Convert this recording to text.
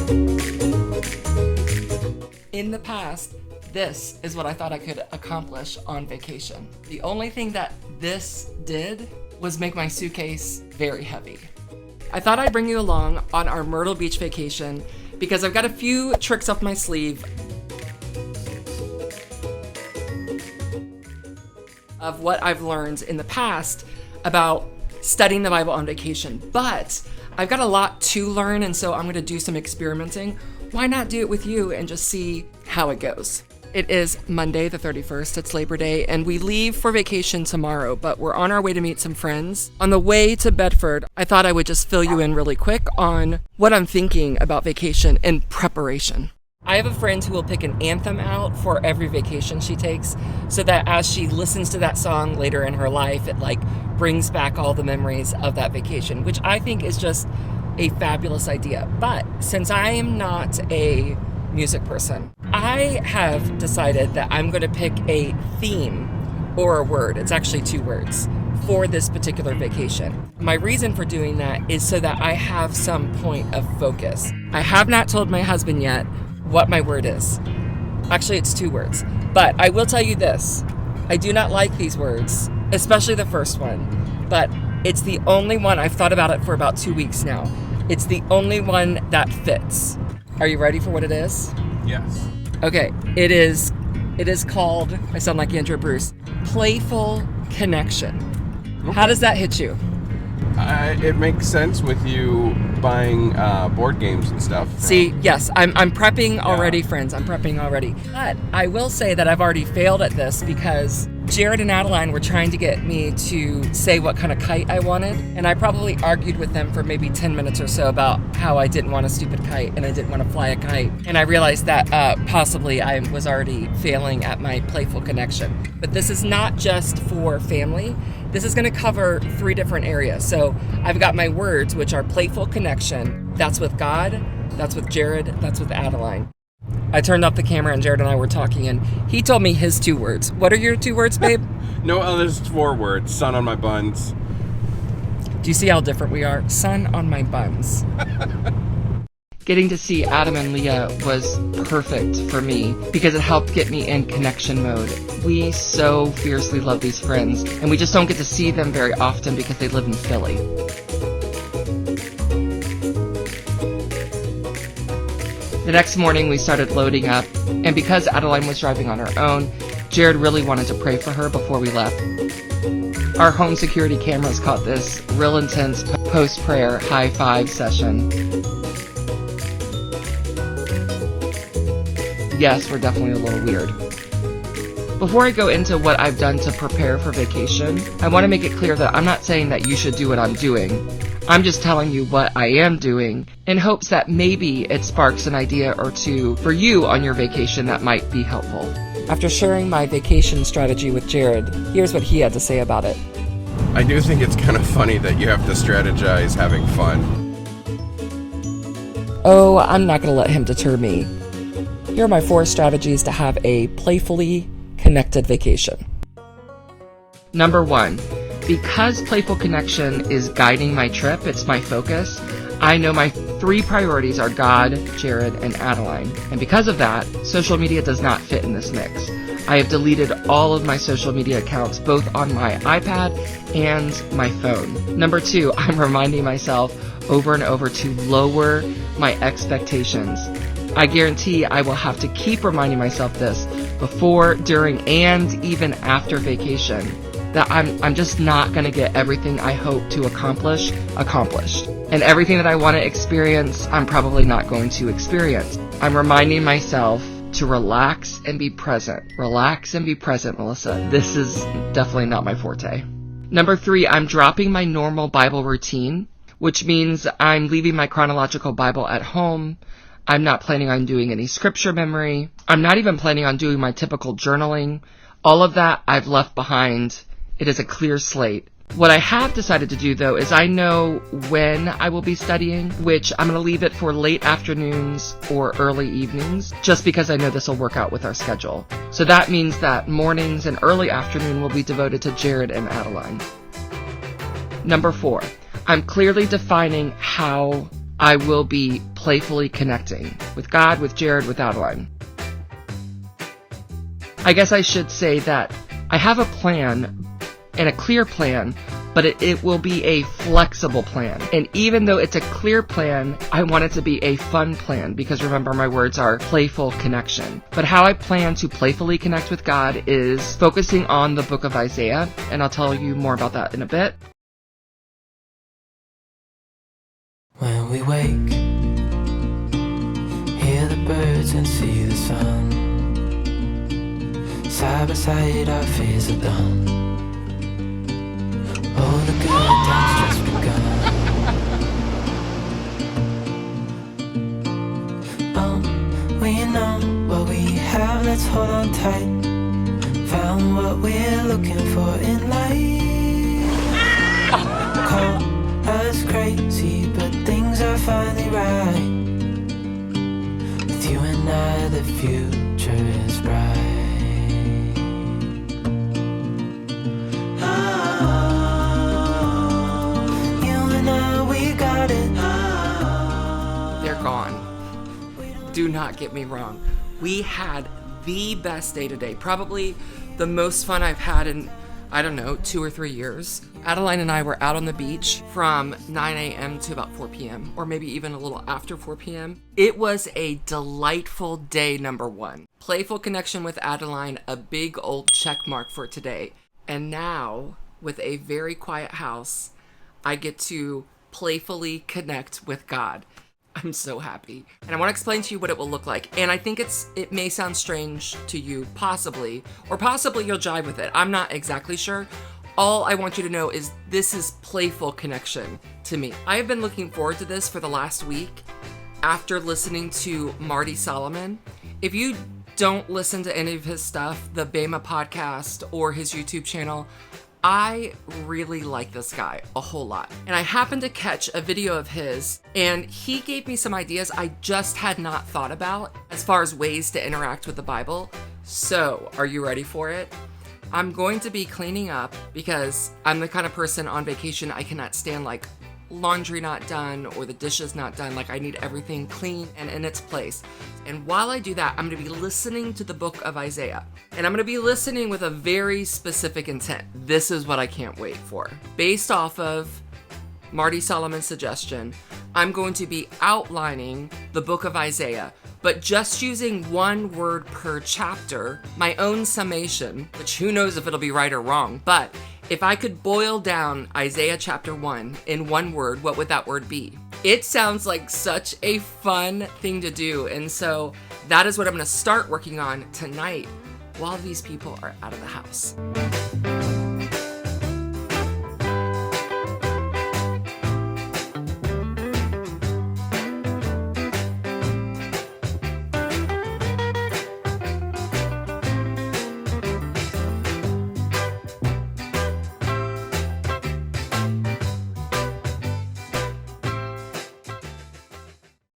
In the past, this is what I thought I could accomplish on vacation. The only thing that this did was make my suitcase very heavy. I thought I'd bring you along on our Myrtle Beach vacation because I've got a few tricks up my sleeve of what I've learned in the past about studying the Bible on vacation. But I've got a lot to learn, and so I'm going to do some experimenting. Why not do it with you and just see how it goes? It is Monday the 31st, it's Labor Day, and we leave for vacation tomorrow, but we're on our way to meet some friends. On the way to Bedford, I thought I would just fill you in really quick on what I'm thinking about vacation in preparation. I have a friend who will pick an anthem out for every vacation she takes, so that as she listens to that song later in her life, it brings back all the memories of that vacation, which I think is just a fabulous idea. But since I am not a music person, I have decided that I'm going to pick a theme or a word. It's actually 2 words for this particular vacation. My reason for doing that is so that I have some point of focus. I have not told my husband yet what my word is. Actually, it's 2 words. But I will tell you this. I do not like these words, especially the first one. But it's the only one. I've thought about it for about 2 weeks now. It's the only one that fits. Are you ready for what it is? Yes. Okay, it is called, I sound like Andrew Bruce, playful connection. Okay. How does that hit you? It makes sense with you buying board games and stuff. See, yes, I'm prepping already, friends. I'm prepping already. But I will say that I've already failed at this because Jared and Adeline were trying to get me to say what kind of kite I wanted. And I probably argued with them for maybe 10 minutes or so about how I didn't want a stupid kite and I didn't want to fly a kite. And I realized that possibly I was already failing at my playful connection. But this is not just for family. This is going to cover 3 different areas. So I've got my words, which are playful connection. That's with God, that's with Jared, that's with Adeline. I turned off the camera and Jared and I were talking and he told me his 2 words. What are your 2 words, babe? No, there's 4 words. Sun on my buns. Do you see how different we are? Sun on my buns. Getting to see Adam and Leah was perfect for me because it helped get me in connection mode. We so fiercely love these friends, and we just don't get to see them very often because they live in Philly. The next morning we started loading up, and because Adeline was driving on her own, Jared really wanted to pray for her before we left. Our home security cameras caught this real intense post-prayer high-five session. Yes, we're definitely a little weird. Before I go into what I've done to prepare for vacation, I want to make it clear that I'm not saying that you should do what I'm doing. I'm just telling you what I am doing in hopes that maybe it sparks an idea or 2 for you on your vacation that might be helpful. After sharing my vacation strategy with Jared, here's what he had to say about it. I do think it's kind of funny that you have to strategize having fun. Oh, I'm not going to let him deter me. Here are my 4 strategies to have a playfully connected vacation. Number 1, because playful connection is guiding my trip, it's my focus, I know my 3 priorities are God, Jared, and Adeline. And because of that, social media does not fit in this mix. I have deleted all of my social media accounts, both on my iPad and my phone. Number 2, I'm reminding myself over and over to lower my expectations. I guarantee I will have to keep reminding myself this before, during, and even after vacation, that I'm just not going to get everything I hope to accomplish accomplished. And everything that I want to experience, I'm probably not going to experience. I'm reminding myself to relax and be present. Relax and be present, Melissa. This is definitely not my forte. Number 3, I'm dropping my normal Bible routine, which means I'm leaving my chronological Bible at home. I'm not planning on doing any scripture memory. I'm not even planning on doing my typical journaling. All of that I've left behind. It is a clear slate. What I have decided to do, though, is I know when I will be studying, which I'm going to leave it for late afternoons or early evenings, just because I know this will work out with our schedule. So that means that mornings and early afternoon will be devoted to Jared and Adeline. Number 4, I'm clearly defining how I will be playfully connecting with God, with Jared, with Adeline. I guess I should say that I have a plan, and a clear plan, but it will be a flexible plan. And even though it's a clear plan, I want it to be a fun plan, because remember, my words are playful connection. But how I plan to playfully connect with God is focusing on the book of Isaiah, and I'll tell you more about that in a bit. When we wake, hear the birds and see the sun. Side by side our fears are done. All the good times just begun. We know what we have, let's hold on tight. Found what we're looking for in life. Call us crazy, but things are finally right. With you and I, the future is bright. They're gone. Do not get me wrong. We had the best day today. Probably the most fun I've had in, 2 or 3 years. Adeline and I were out on the beach from 9 a.m. to about 4 p.m. or maybe even a little after 4 p.m. It was a delightful day, number one. Playful connection with Adeline, a big old check mark for today. And now, with a very quiet house, I get to playfully connect with God. I'm so happy. And I want to explain to you what it will look like. And I think it may sound strange to you, possibly, or possibly you'll jive with it. I'm not exactly sure. All I want you to know is this is playful connection to me. I have been looking forward to this for the last week after listening to Marty Solomon. If you don't listen to any of his stuff, the Bema podcast or his YouTube channel, I really like this guy a whole lot. And I happened to catch a video of his, and he gave me some ideas I just had not thought about as far as ways to interact with the Bible. So, are you ready for it? I'm going to be cleaning up because I'm the kind of person on vacation I cannot stand like laundry not done or the dishes not done. Like, I need everything clean and in its place. And while I do that, I'm going to be listening to the book of Isaiah. And I'm going to be listening with a very specific intent. This is what I can't wait for. Based off of Marty Solomon's suggestion, I'm going to be outlining the book of Isaiah, but just using one word per chapter, my own summation, which who knows if it'll be right or wrong, but if I could boil down Isaiah chapter 1 in one word, what would that word be? It sounds like such a fun thing to do, and so that is what I'm going to start working on tonight while these people are out of the house.